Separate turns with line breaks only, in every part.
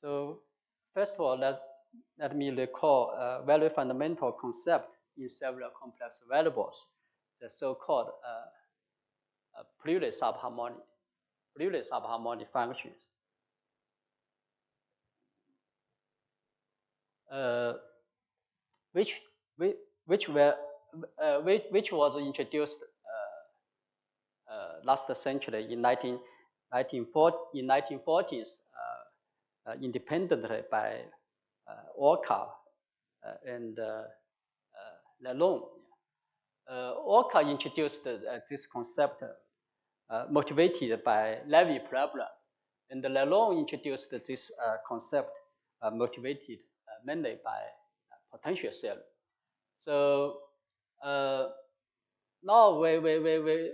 So first of all, let me recall a very fundamental concept in several complex variables, the so-called Pauli subharmonic functions. Which was introduced last century in 1940s independently by Orca and Lalonde. Orca introduced this concept motivated by Levy problem, and Lalonde introduced this concept motivated mainly by potential theory. So now we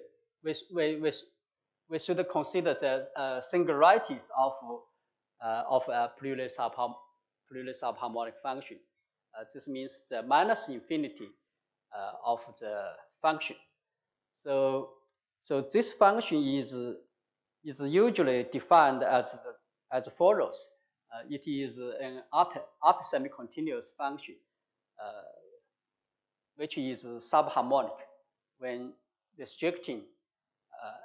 should consider the singularities of a Pauli subharmonic function. This means the minus infinity of the function. So this function is usually defined as follows. It is an upper semi-continuous function, which is subharmonic when restricting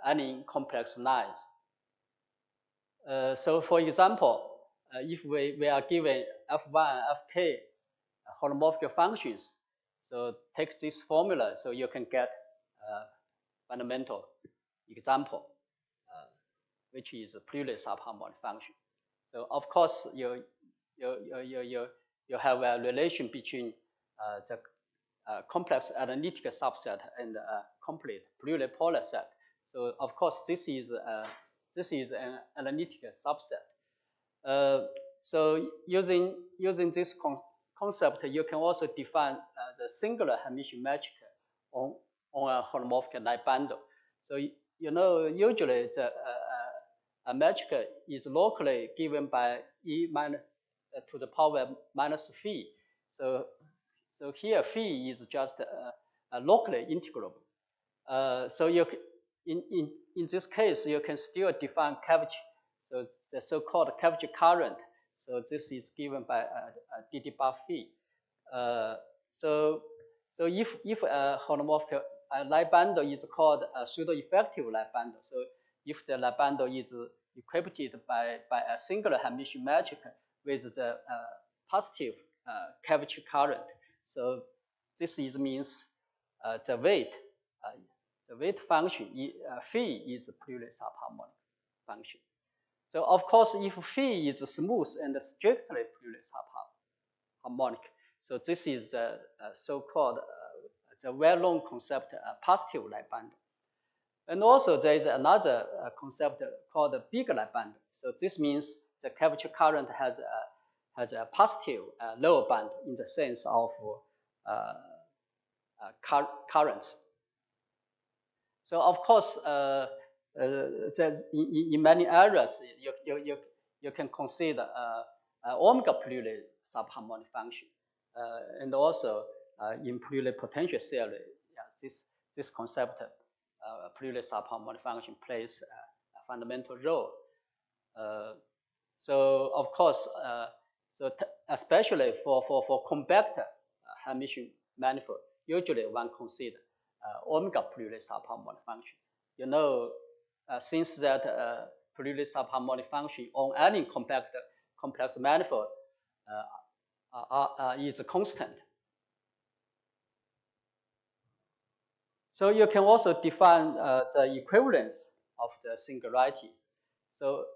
any complex lines. So for example, if we are given f1 and fk holomorphic functions, so take this formula so you can get a fundamental example, which is a Pauli subharmonic function. So of course you have a relation between the complex analytic subset and a complete Pauli polar set. So of course this is an analytic subset. So using this concept, you can also define the singular Hermitian metric on a holomorphic line bundle. So you know usually the a metric is locally given by e minus to the power minus phi. So here phi is just locally integrable. So you in this case you can still define curvature. So the so-called curvature current. So this is given by dd bar phi. So if a holomorphic line bundle is called a pseudo-effective line bundle. So if the line bundle is equipped by a singular Hermitian metric with the positive curvature current, so this means the weight function phi is a Pauli subharmonic function. So of course, if phi is smooth and strictly Pauli subharmonic, so this is the so-called the well-known concept positive line bundle. And also there is another concept called the big line bundle. So this means the curvature current has a positive lower bound in the sense of currents. So of course, in many areas you can consider omega Pauli subharmonic function, and also in Pauli potential theory, this concept Pauli subharmonic function plays a fundamental role. So of course, especially for compact Hermitian manifold, usually one consider omega Pauli subharmonic function. You know, since that Pauli subharmonic function on any complex manifold is constant. So you can also define the equivalence of the singularities. So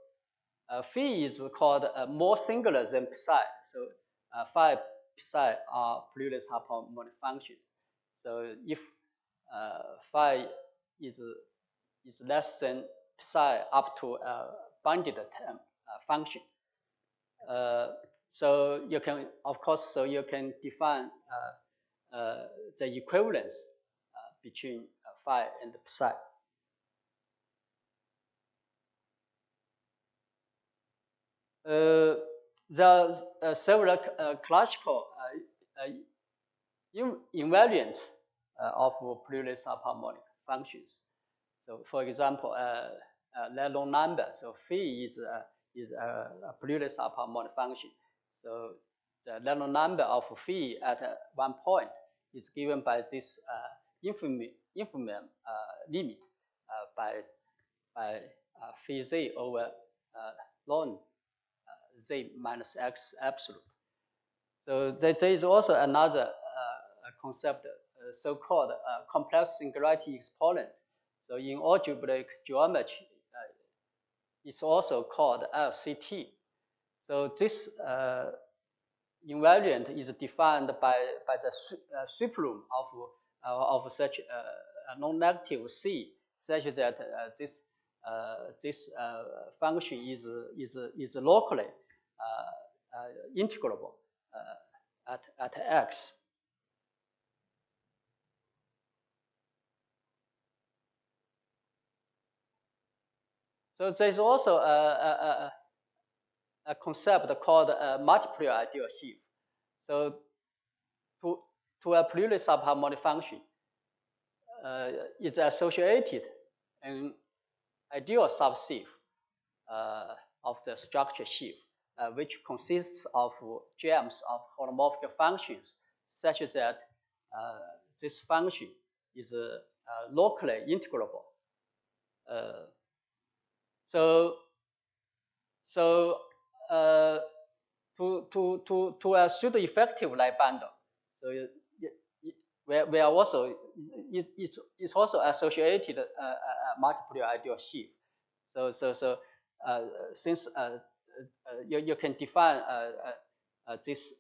phi is called more singular than psi. So phi psi are Pauli subharmonic functions. So if phi is less than psi up to a bounded term function, so you can, of course, so you can define the equivalence between phi and psi. There are several classical invariants of Pauli subharmonic functions. So, for example, Lalonde number. So phi is a Pauli subharmonic function. So the Reynolds number of phi at one point is given by this infimum limit by phi z over ln z minus x absolute. So there is also another concept, so-called complex singularity exponent. So in algebraic geometry, it's also called LCT. So this invariant is defined by the supremum of such a non-negative C, such that this function is locally integrable at x. So there's also a concept called multiplier ideal sheaf. So to a Pauli subharmonic function is associated an ideal subsheaf of the structure sheaf, which consists of gems of holomorphic functions, such that this function is locally integrable. To a pseudo-effective Lie bundle, so we are also it's also associated a multiplier ideal sheaf. So since you can define this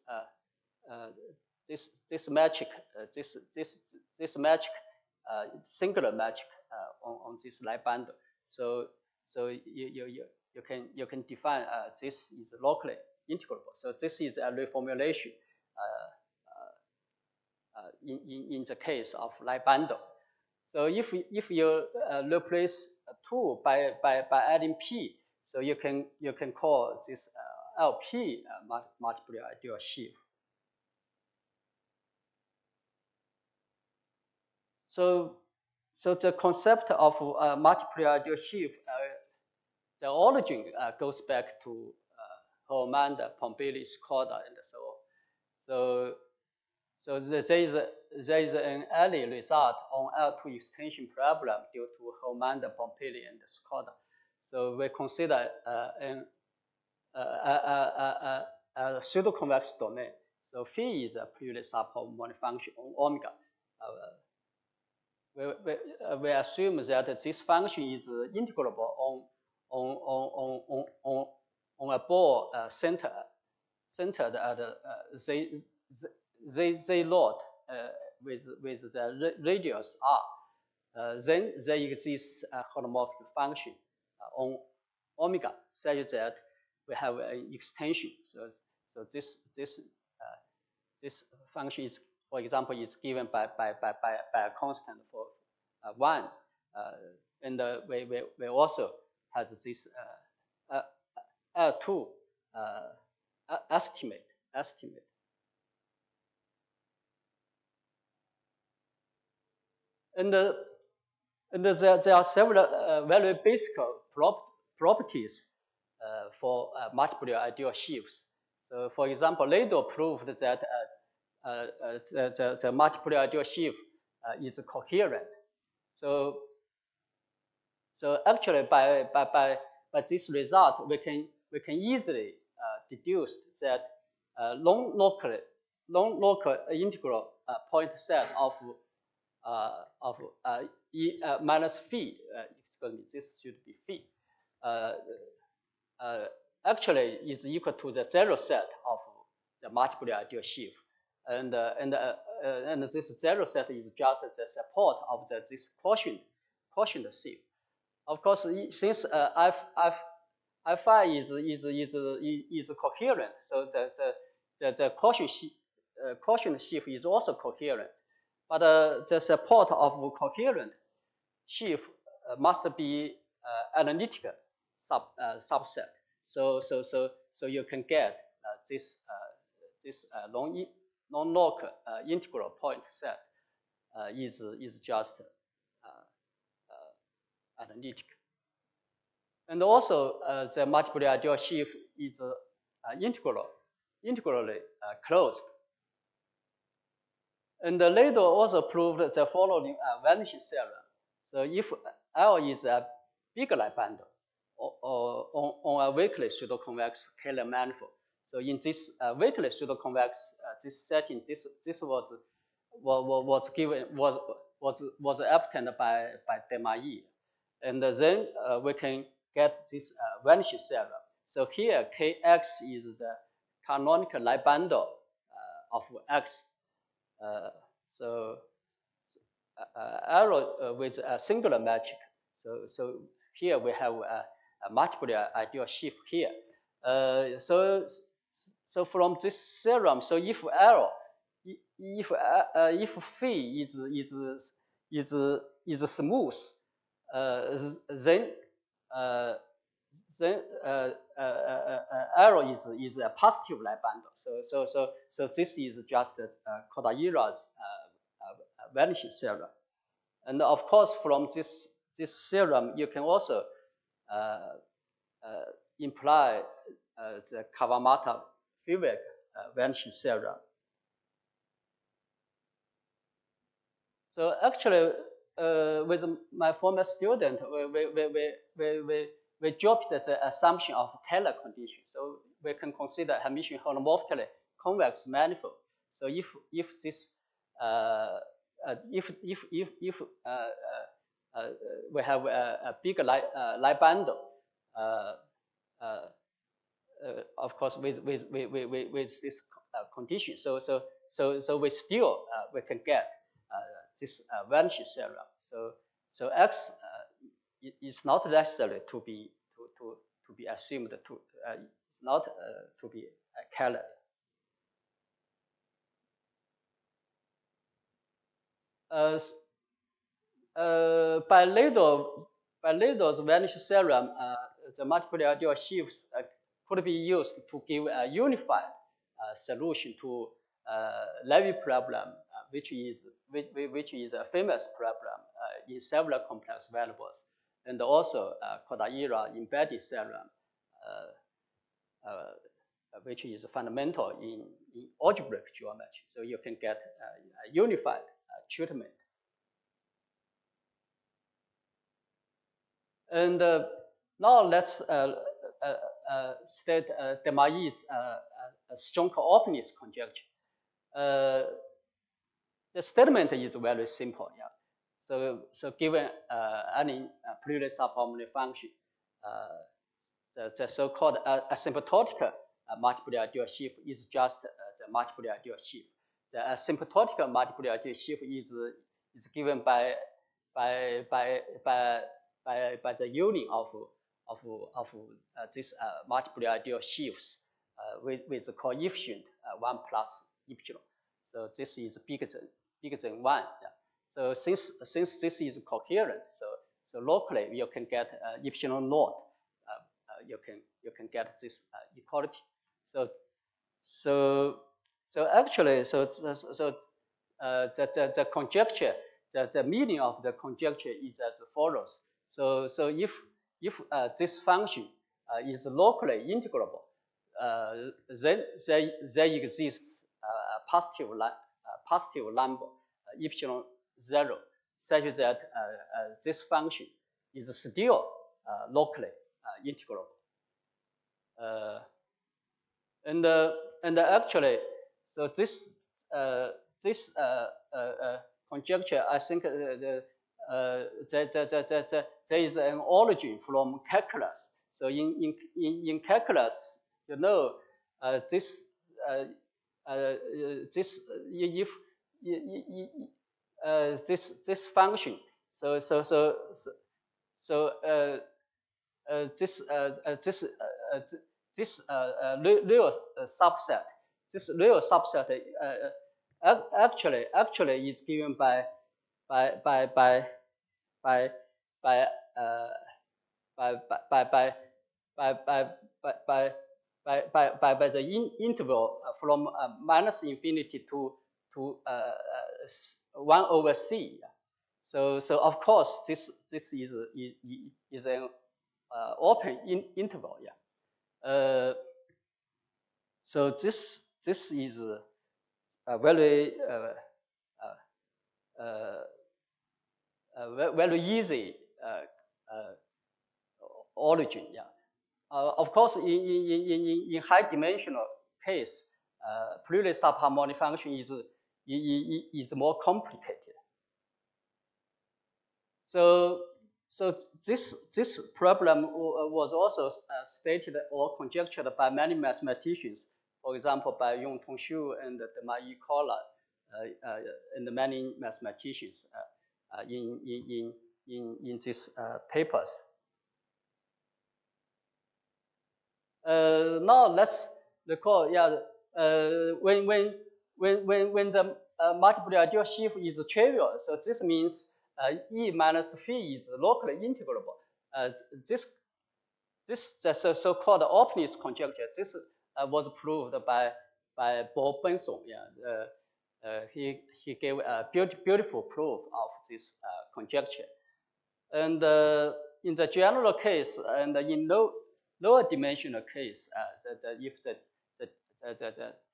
magic singular magic on this Lie bundle. So you can define this is locally integrable. So this is a reformulation in the case of Lie bundle. So if you replace 2 by adding p, so you can call this LP multiplier ideal sheaf. So the concept of multiplier ideal sheaf, the origin goes back to Hollmander, Pombili, Skoda, and so on. So there is an early result on L2 extension problem due to Hollmander, Pombili, and Skoda. So we consider a pseudo-convex domain. So phi is a Pauli subharmonic function on omega. We assume that this function is integrable on a ball centered at z naught with the radius r. Then there exists a holomorphic function on omega such that we have an extension. So this function is, for example, is given by a constant for 1, and we also has this L2 estimate. And there are several very basic properties for multiplier ideal sheaves. So, for example, Lado proved that the multiplier ideal sheaf is coherent. So actually, by this result, we can easily deduce that non-local integral point set of E minus phi, excuse me, this should be phi, actually is equal to the 0 set of the multiplier ideal sheaf. And this 0 set is just the support of this quotient sheaf. Of course, since Fi is coherent, so the quotient sheaf is also coherent. But the support of coherent sheaf must be analytic subset. So you can get this non-log integral point set is just analytic. And also the multiply ideal sheaf is integrally closed. And later also proved the following vanishing theorem. So if L is a big Lie bundle or on a weakly pseudo-convex Kähler manifold, so in this weakly pseudo-convex this setting, this was given was obtained by Desmaillet, and then we can get this vanishing theorem. So here Kx is the canonical Lie bundle of X. So arrow with a singular magic. So here we have a multiple ideal sheaf here. So from this theorem, so if arrow, if phi is smooth, then arrow is a positive Lie bundle. So this is just Kodaira's vanishing theorem. And of course, from this theorem, you can also imply the Kawamata-Fivek vanishing theorem. So actually, with my former student, we dropped the assumption of Kähler condition. So we can consider Hermitian holomorphically convex manifold. So if this if we have a big Lie bundle, of course with this condition, so we still we can get this vanishing theorem. So X is not necessary to be assumed to it's not to be Kähler. By Ladle's vanishing theorem, the multiple ideal sheaves could be used to give a unified solution to Levy problem, which is a famous problem in several complex variables, and also Kodaira embedded theorem, which is fundamental in algebraic geometry. So you can get a unified treatment. And now let's state Desmaillet's strong coordinates conjecture. The statement is very simple. Yeah. So given any Purely subharmonic function, the so-called asymptotic multiple ideal sheaf is just the multiple ideal sheaf. The asymptotic multiple ideal sheaf is given by the union of this multiple ideal sheaves with the coefficient 1 plus epsilon. So this is bigger than 1. Yeah. So since this is coherent, so locally you can get epsilon naught. You can get this equality. So actually, the conjecture, the meaning of the conjecture is as follows. So if this function is locally integrable, then there exists a positive number epsilon 0, such that this function is still locally integrable. And actually, so this conjecture, I think there is an origin from calculus. So in calculus, you know, this function. This real subset. This real subset actually is given by the interval from minus infinity to 1 over c. So of course this is an open interval. Yeah. So this is a very very easy origin. Yeah. Of course, in high dimensional case, Fourier subharmonic function is more complicated. So this problem was also stated or conjectured by many mathematicians. For example, by Yongtong Xu and Demayi Kola, and many mathematicians in these papers. Now let's recall, yeah, when the multiple ideal sheaf is trivial, so this means E minus phi is locally integrable. This the so-called openness conjecture. This was proved by Bob Benson. Yeah, he gave a beautiful proof of this conjecture. And in the general case, and in lower dimensional case, if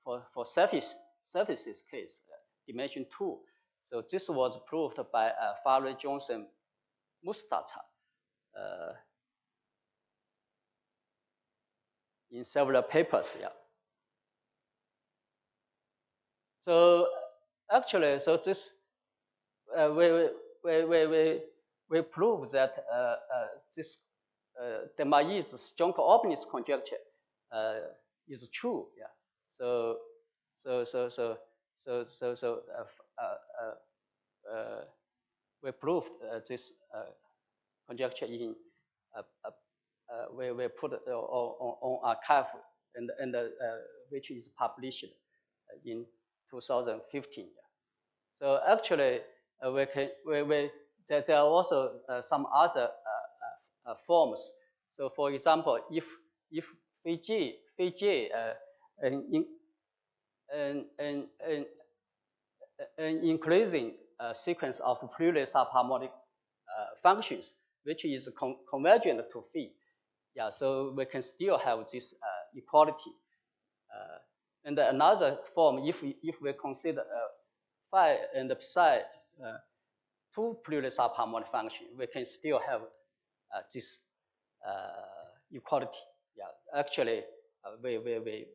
for surfaces case, dimension 2, so this was proved by Farley, Johnson, Mustafa in several papers. Yeah. So actually, so this we prove that this Demayi's strong openness conjecture is true. Yeah. So we proved this conjecture in we put on archive and which is published in 2015. Yeah. So actually, there are also some other forms. So for example, if phi j an increasing sequence of Fourier subharmonic functions, which is convergent to phi, yeah, so we can still have this equality. And another form, if we consider phi and psi two Fourier subharmonic function, we can still have this equality. Yeah, actually, we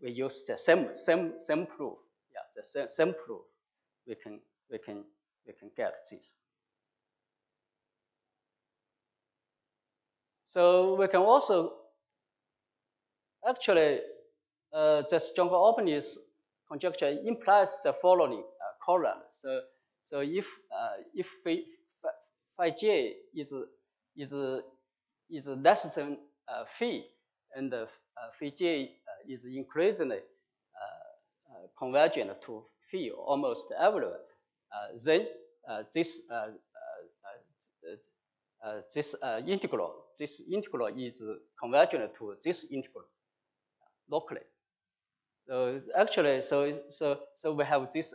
use the same proof. Yeah, the same proof. We can get this. So we can also actually the stronger openness conjecture implies the following corollary. So if phi j is less than phi, and phi j is increasingly convergent to phi almost everywhere, then this integral is convergent to this integral locally. So actually, so we have this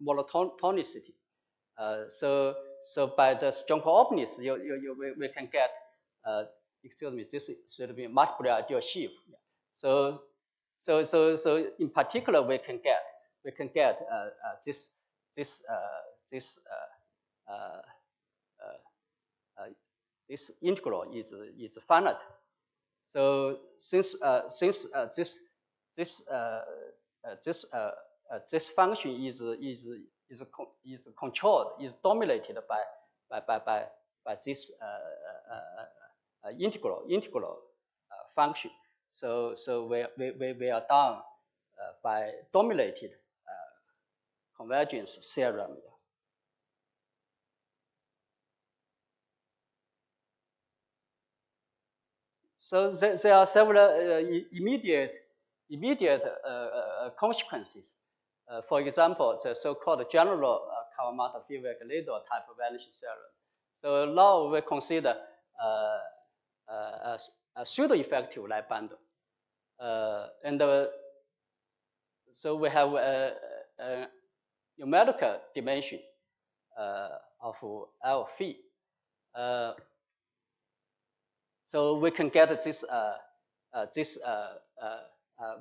monotonicity. So by the strong openness, we can get excuse me, this should be multiple ideal sheaf. Yeah. So in particular, we can get this integral is finite. So since this function is controlled, is dominated by this integral function. So we are done by dominated convergence theorem. So there are several immediate consequences. For example, the so-called general Kawamata-Fielberg-Lidl type of vanishing theorem. So now we consider a pseudo-effective Lie bundle. And so we have a numerical dimension of L phi. So we can get this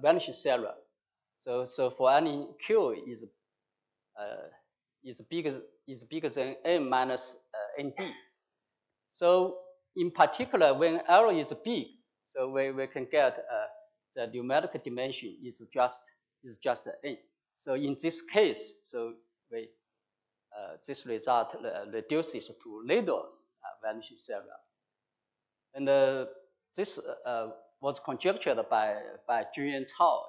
vanishing theorem. So for any Q is bigger than n minus nd. So in particular, when L is big, so we can get the numerical dimension is just n. So in this case, so we this result reduces to Liddell's vanishing theorem, and this was conjectured by Jun and Cao,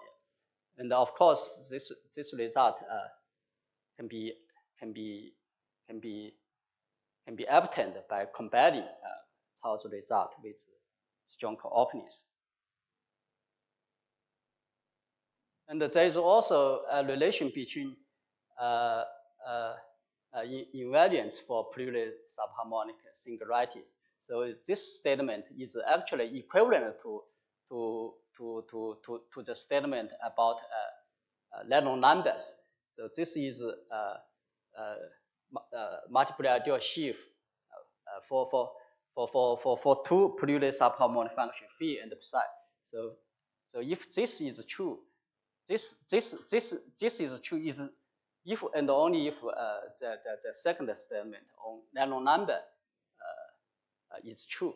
and of course this result can be obtained by comparing Cao's result with strong co-openness. And there is also a relation between invariance for Privilege subharmonic singularities. So this statement is actually equivalent to the statement about random numbers. So this is multiply ideal sheaf for two Privilege subharmonic function phi and psi. So if this is true, this is true is if and only if the second statement on random number is true.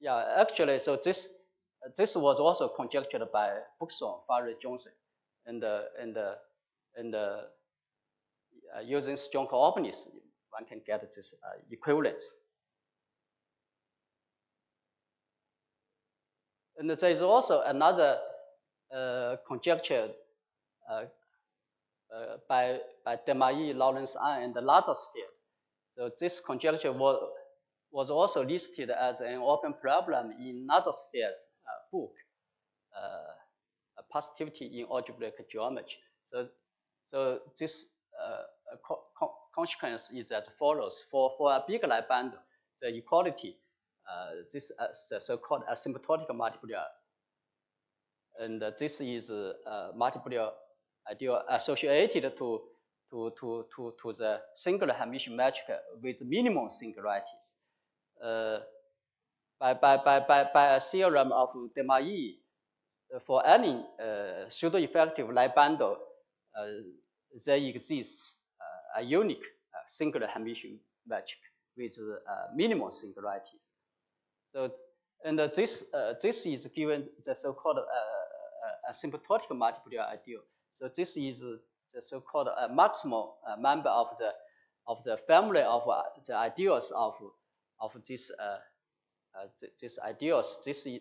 Yeah, actually, so this was also conjectured by Buxton, Farley, Johnson, and using strong co-openness, one can get this equivalence. And there is also another conjecture by Desmailly, Lawrence An, and Lazarus field. So this conjecture was also listed as an open problem in Lazarus field's book, Positivity in Algebraic Geometry. So this consequence is as follows: for a big Lie bundle, the equality this the so-called asymptotic multiplier, and this is multiplier ideal associated to the singular Hermitian metric with minimum singularities. By a theorem of Desmailly, for any pseudo-effective Lie bundle, there exists a unique singular Hermitian metric with minimum singularities. So, and this is given the so-called asymptotic multiplier ideal. So this is the so-called maximal member of the family of the ideals of this this ideals. This is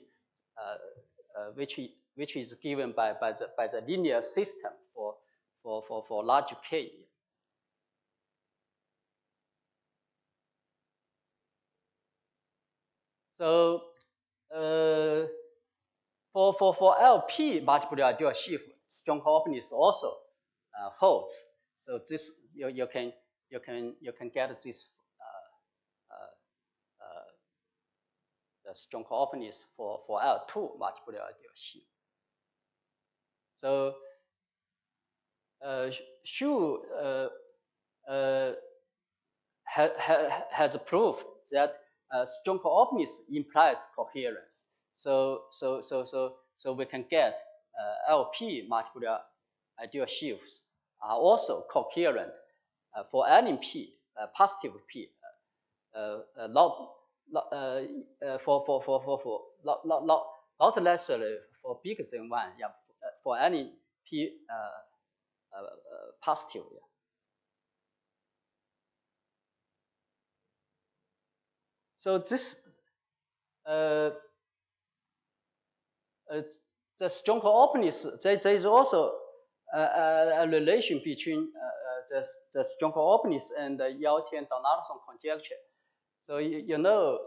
which is given by the linear system for large K. So for LP multiplier ideal sheaf, strong co-openness also holds. So this you can get this the strong co-openness for L2 multiplier ideal sheaf. So Zhou has proved that strong co-openness implies coherence. So we can get LP multiplier ideal sheaves are also coherent for any P, positive P, not necessarily for bigger than 1. Yeah, for any P positive. Yeah. So this the strong co-openness, there is also a relation between the strong co-openness and the Yao-Tian Donaldson conjecture. So you know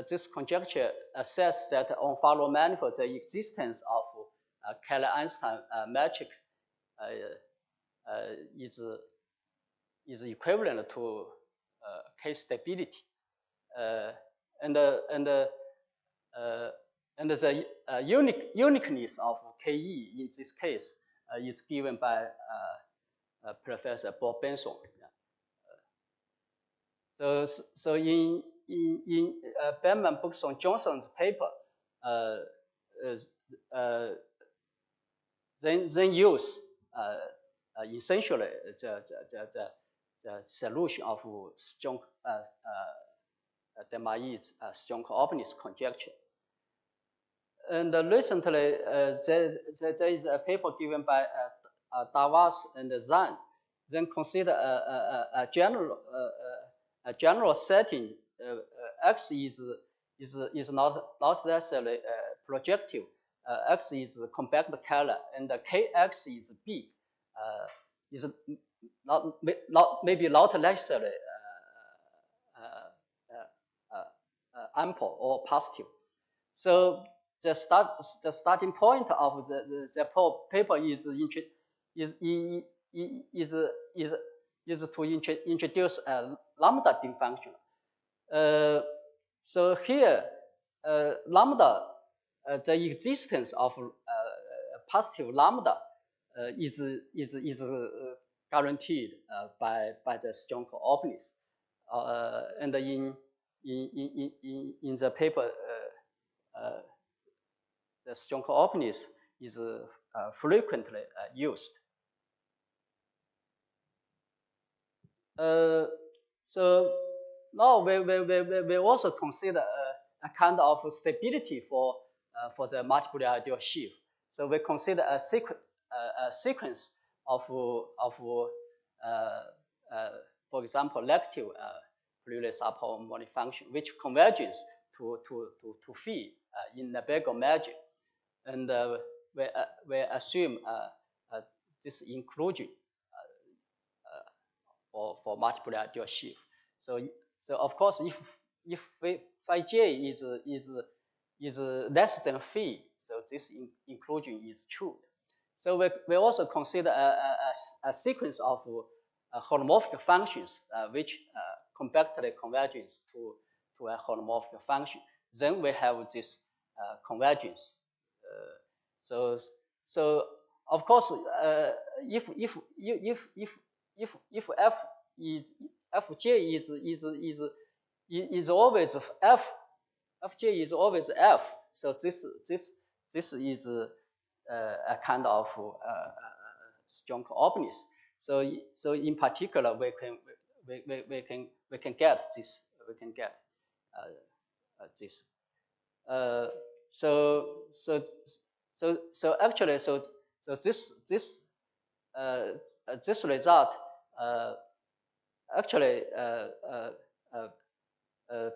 this conjecture asserts that on Faro manifold the existence of Keller-Einstein metric is equivalent to K stability, and the uniqueness of KE in this case is given by Professor Bob Benson. So in Berman, Buxton, Johnson's paper, then use essentially the solution of Desmai's strong coordinates conjecture. And recently, there is a paper given by Davas and Zhang. Then consider a general setting. X is not necessarily projective. X is compact color, and the Kx is big. Is maybe not necessarily ample or positive. So the starting point of the paper is to introduce a lambda dim function. So here, lambda, the existence of positive lambda is guaranteed by the strong coordinates, and in the paper, the strong coordinates is frequently used. So now we also consider a kind of stability for the multiply ideal sheaf. So we consider a sequence of for example, lective Fourier subharmonic function, which converges to phi in the Beagle magic, and we assume this inclusion for multiple ideal sheaf. So of course, if phi j is less than phi, so this inclusion is true. So we also consider a sequence of holomorphic functions which compactly converges to a holomorphic function. Then we have this convergence. So of course, if fj is always fj is always f. So this is a kind of strong coordinates. So in particular, we can get this. We can get this. So actually, so this result actually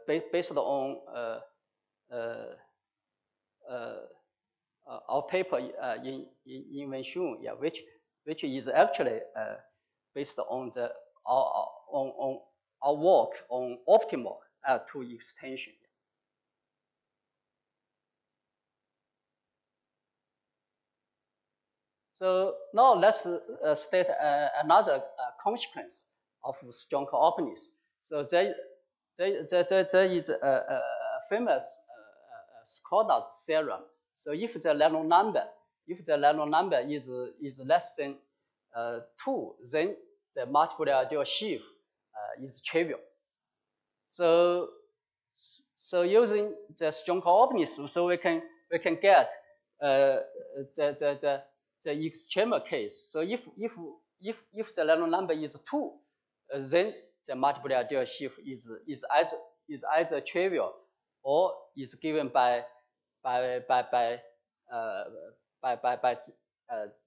based on our paper in Wenxun, yeah, which is actually based on our work on optimal L2 extension. So now let's state another consequence of strong coordinates. So there is a famous Skoda's theorem. So if the Leno number is less than 2, then the multiple ideal sheaf is trivial. So using the strong coordinates, so we can get the extreme case. So if the Leno number is 2, then the multiple ideal sheaf is either trivial or is given by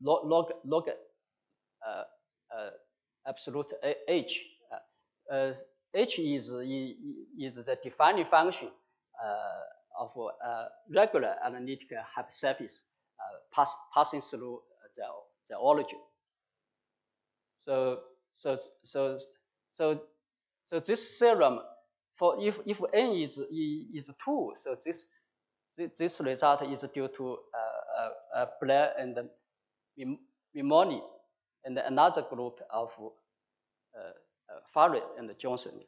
log absolute h. H is the defining function of regular analytic hypersurface passing through the origin. So this theorem, for if n is 2, so this result is due to Blair and Mimoni and another group of Farrell and Johnson.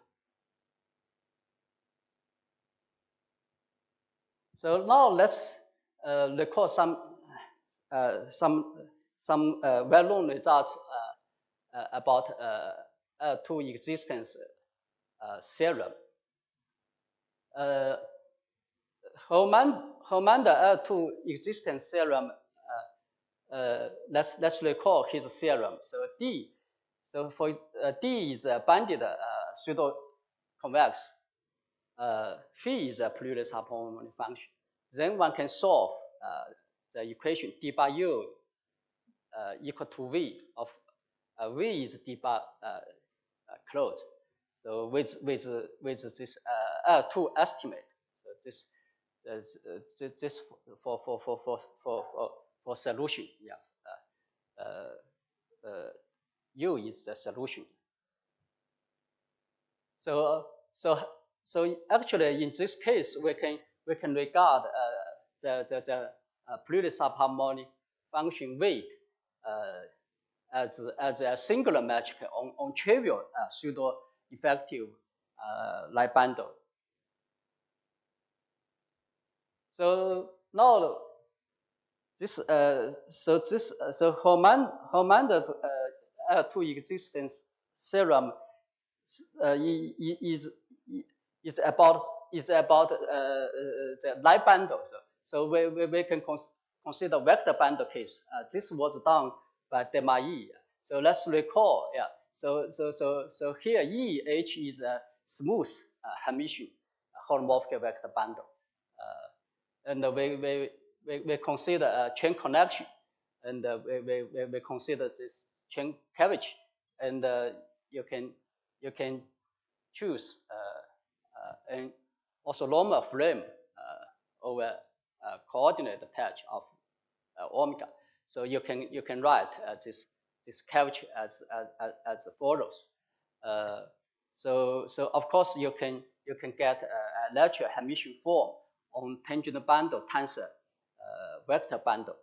So now let's recall some well-known results about L2 existence theorem. Hermander L2 existence theorem. Let's recall his theorem. So D. So for D is a banded pseudo-convex. Phi is a Pluralist subharmonic function. Then one can solve the equation d bar u equal to v of v is d bar closed. So with this L2 estimate, so this for solution, yeah. U is the solution. So actually in this case we can regard the Pluralist subharmonic function weight as a singular metric on trivial pseudo effective Lie bundle. So now this Hermander's L2 existence theorem is about the Lie bundle. So we can consider vector bundle case. This was done by Desmaillet. So let's recall, yeah. So here EH is a smooth Hermitian holomorphic vector bundle, and we consider a chain connection, and we consider this chain curvature, and you can choose an orthonormal frame over a coordinate patch of omega. So you can write this curvature as follows. So of course you can get a natural Hermitian form on tangent bundle tensor vector bundle.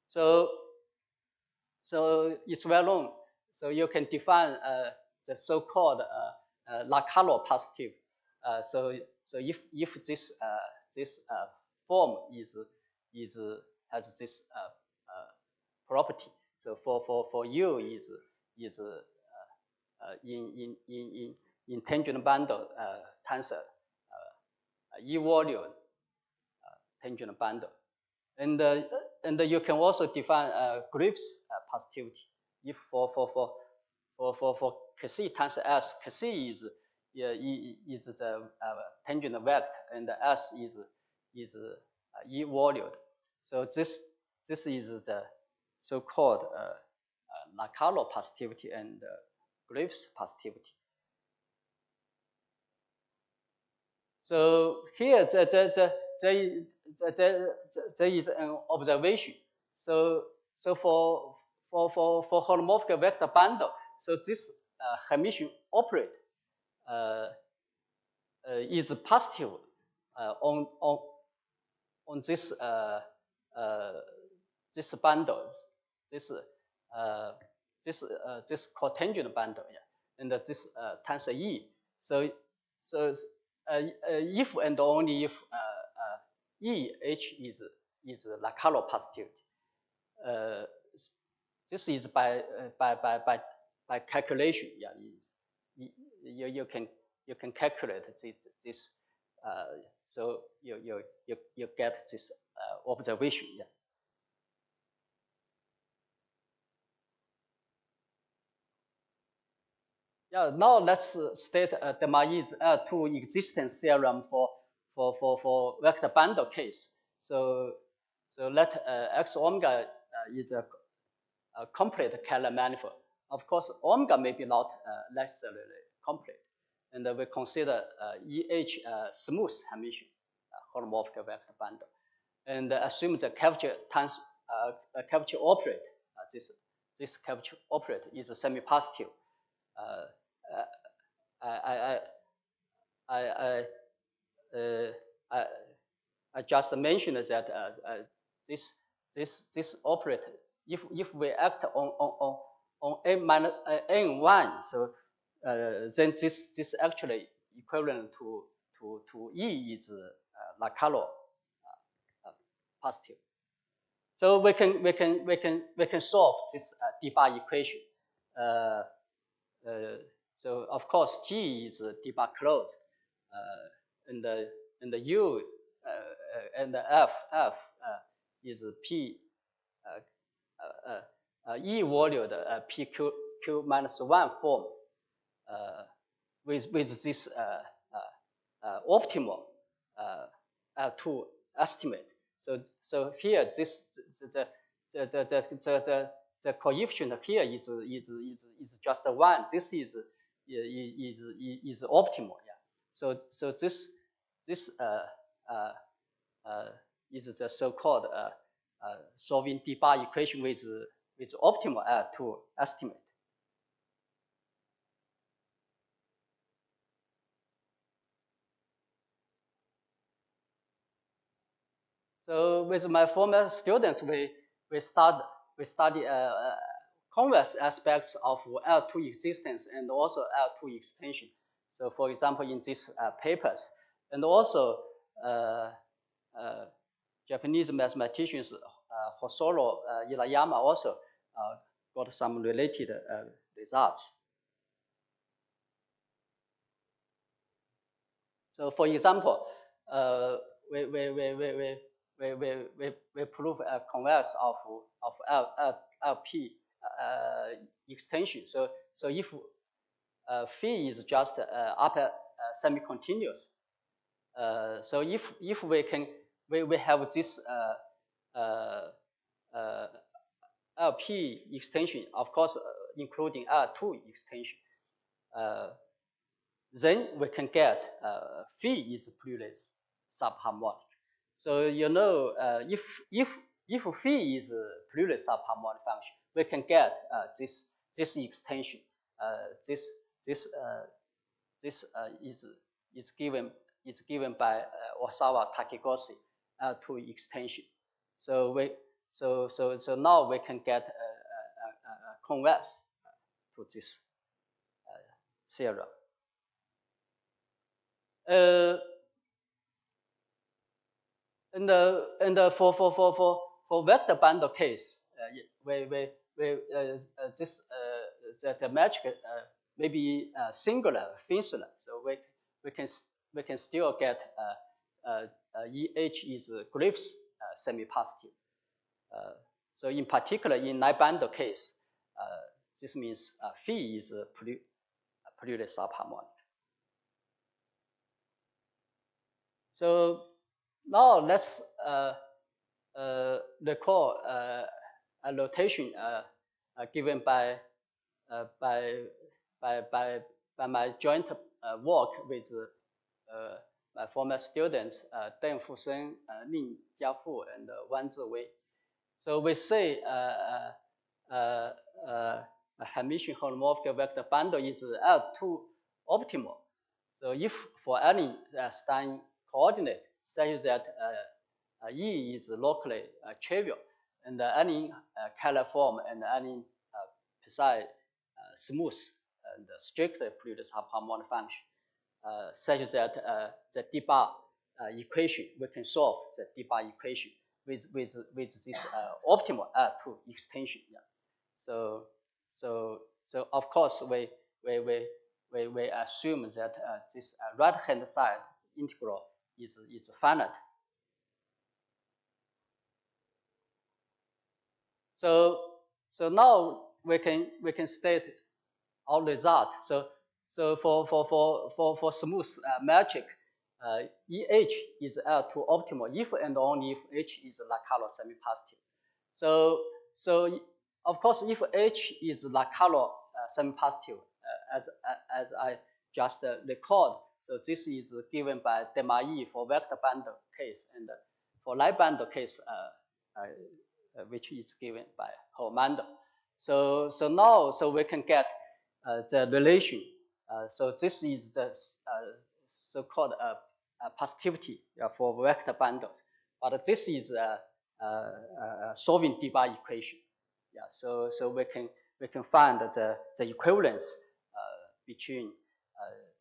So it's well known. So you can define the so-called Lacalo positive. So if this form has this property. So for U is in tangent bundle tensor E-volume tangent bundle, and you can also define Griff's positivity. If for Kc tensor S, Kc is the tangent vector, and S is E-volume. So this is the so-called Lacalo positivity and Griff's positivity. So here there is an observation. So for holomorphic vector bundle, so this Hermitian operator is positive on this this bundle, this cotangent bundle, yeah, and this tensor E. So if and only if EH is Lacalo positivity. This is by calculation. Yeah, you can calculate this. So you get this observation. Yeah. Yeah. Now let's state Desmaillet's L2 existence theorem for vector bundle case. So let X omega is a complete Kähler manifold. Of course, omega may be not necessarily complete, and we consider EH smooth Hermitian holomorphic vector bundle, and assume the curvature operator. This curvature operator is semi-positive. I just mentioned that this operator, if we act on n1, so then this actually equivalent to E is Lacalo positive. So we can solve this d bar equation. so of course G is debug closed, and the U and the F is P E valued PQ Q-1 form with this optimal L2 estimate. So here this the coefficient here is just 1. This is optimal. Yeah. So this is the so-called solving debug equation with optimal L2 estimate. So with my former students, we study convex aspects of L2 existence and also L2 extension. So for example, in these papers, and also Japanese mathematicians Hosono Irayama also got some related results. So for example, we prove a converse of LP extension. So if phi is just upper semi-continuous, so if we have this LP extension, of course, including L2 extension, then we can get phi is purely subharmonic. So you know, if phi is purely subharmonic function, we can get this extension. This is given by Osawa Takegoshi L2 extension. So now we can get a converse to this theorem. And for vector bundle case, the magic may be singular, Finsular. So we can still get EH is Griff's semi-positive. So in particular, in Lie bundle case, this means phi is purely subharmonic. So now let's recall a notation given by my joint work with my former students Deng Fusen, Lin Jiafu, and Wang Ziwei. So we say a Hermitian holomorphic vector bundle is L2 optimal. So if for any Stein coordinate such that E is locally trivial, and any Kähler form and any precise smooth and strictly purely subharmonic function, such that the debug equation, we can solve the debug equation with this optimal L2 extension. Yeah. So of course we assume that this right-hand side integral is finite. So now we can state our result. So for smooth magic, EH is L2 optimal if and only if H is Lacalo semi-positive. So of course, if H is Lacalo semi-positive, as I just recalled, so this is given by Demailly for vector bundle case, and for Lie bundle case, which is given by Holmander. So now we can get the relation. So this is the so-called positivity for vector bundles, but this is solving debug equation. Yeah. So we can find the equivalence between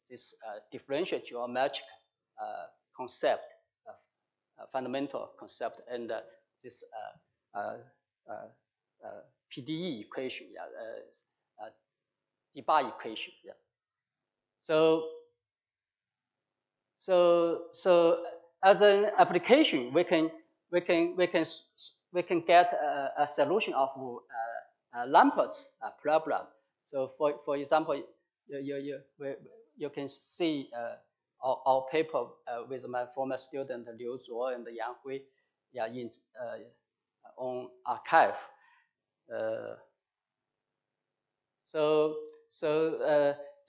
this differential geometric concept, fundamental concept, and this PDE equation, debug equation. Yeah. So as an application, we can get a solution of Lambert's problem. So for example, you can see our paper with my former student Liu Zhou and Yang Hui, yeah, in on archive. The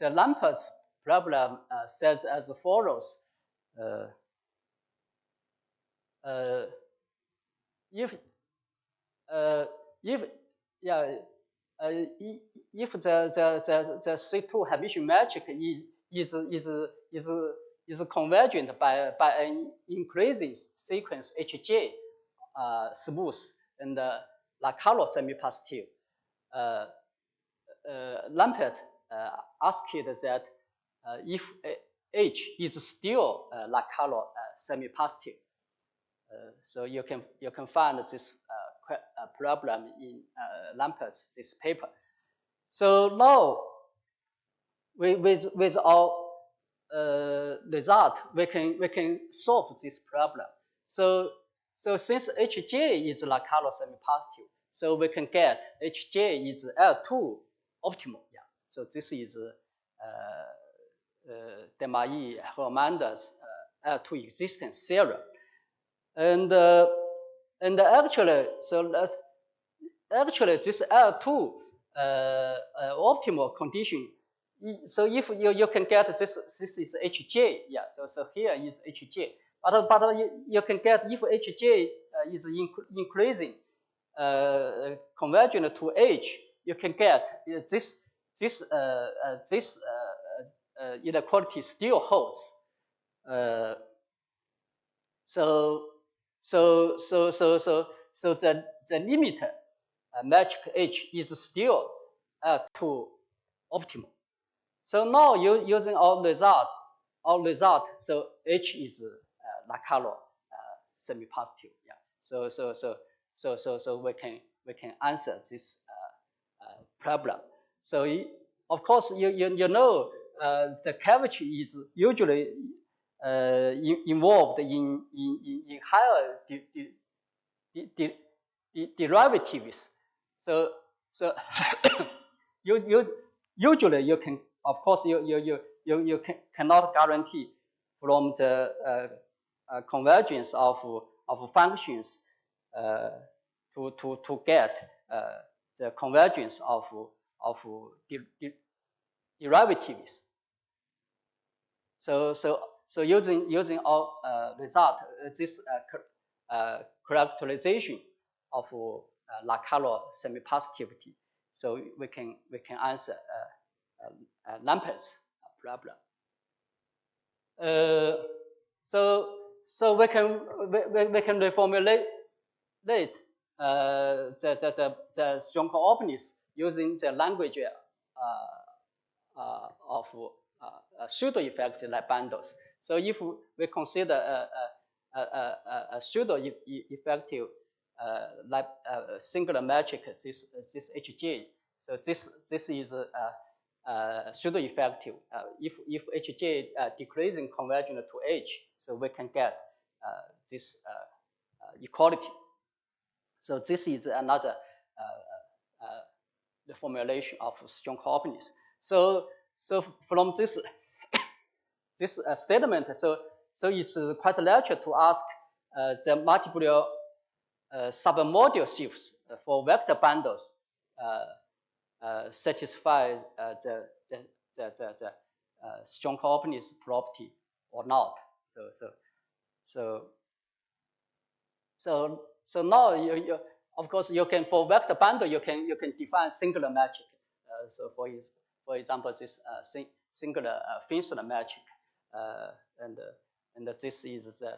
Lambert's problem says as follows. If the C2 Hermitian metric is convergent by an increasing sequence Hj smooth and Lacalo semi-positive. Lambert asked that if H is still Lacalo semi-positive, so you can find this problem in Lambert's this paper. So now with our result, we can solve this problem. So since Hj is Lacalo semi-positive, so we can get Hj is L2 optimal. Yeah. So this is Desmahis-Hermander's L2 existence theorem. And actually, this L2 optimal condition. So if you can get this is Hj, yeah. So here is Hj, but you can get if Hj is increasing convergent to H, you can get this inequality still holds. So the limit metric H is still to optimal. So now using our result, so H is Lacalo semi-positive. Yeah. So we can answer this problem. So of course you know the curvature is usually involved in higher derivatives. So usually you can, of course, you cannot guarantee from the convergence of functions to get the convergence of derivatives. So using our result, this characterization of Lacalo semi-positivity, so we can answer Lambert's problem. So we can reformulate the Xiangyu using the language of pseudo-effective like bundles. So if we consider a pseudo-effective like singular metric, this Hj, so this is pseudo-effective. If Hj decreasing convergent to H, so we can get this equality. So this is another the formulation of Xiangyu. So from this statement, so it's quite natural to ask the multiple submodule shifts for vector bundles satisfy the Xiangyu property or not. So now you of course you can, for vector bundle, you can define singular metric. So for example, this singular Finsler metric, and this is the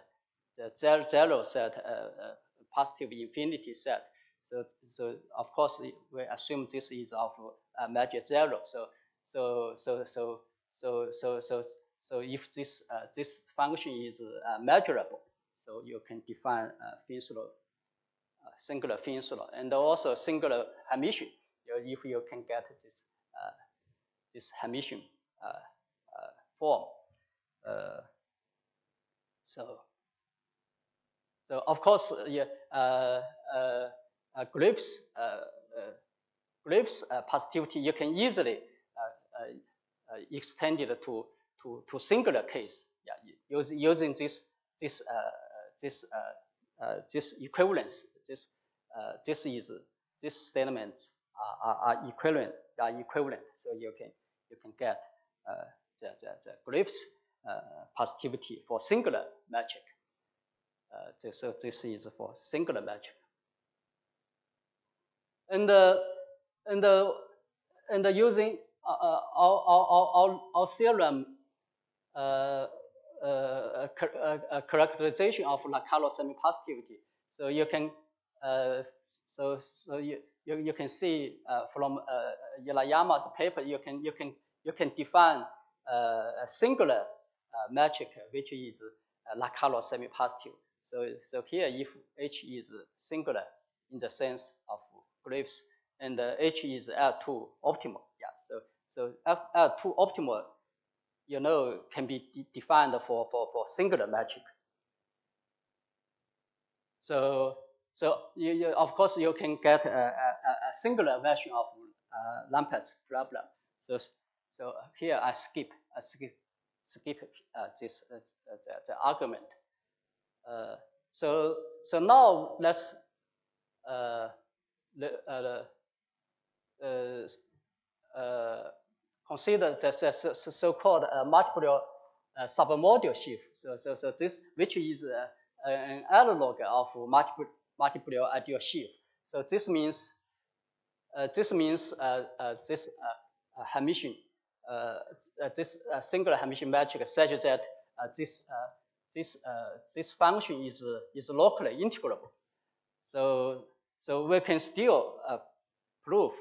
zero set, positive infinity set. So of course we assume this is of measure zero. So if this function is measurable, so you can define Finsler, singular Finsler, and also singular Hermitian, if you can get this this Hermitian form. So of course, glyphs positivity you can easily extend it to singular case. Yeah, using this equivalence. This statements are equivalent. So you can get the glyphs positivity for singular metric. So this is for singular metric. And using our theorem characterization of Lacalo semi-positivity. So you can you can see from Yama's paper you can define a singular metric which is Lacalo semi-positive. So here if H is singular in the sense of glyphs and H is L2 optimal. Yeah. So L2 optimal, can be defined for singular metric. So of course you can get a singular version of Lambert's problem. So here I skip this the argument. So now let's consider the so-called multiple submodule shift. So this, which is an analog of multiple ideal shift. So this means this Hermitian this singular Hermitian metric such that this function is locally integrable. So we can still prove.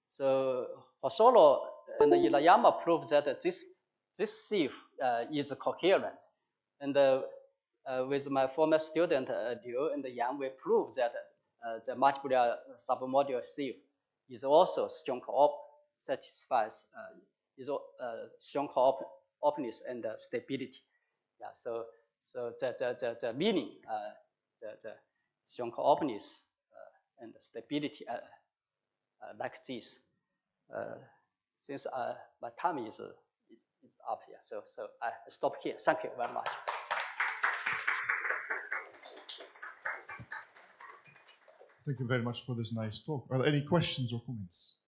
So Hosono and Ilayama proved that this sheaf is coherent. And with my former student Liu and Yang, we proved that the multiple submodule sheaf is also strong satisfies strong openness and stability. Yeah. So the meaning the strong openness and stability like this. Since my time is up here, so I stop here. Thank you very much.
Thank you very much for this nice talk. Are there any questions or comments?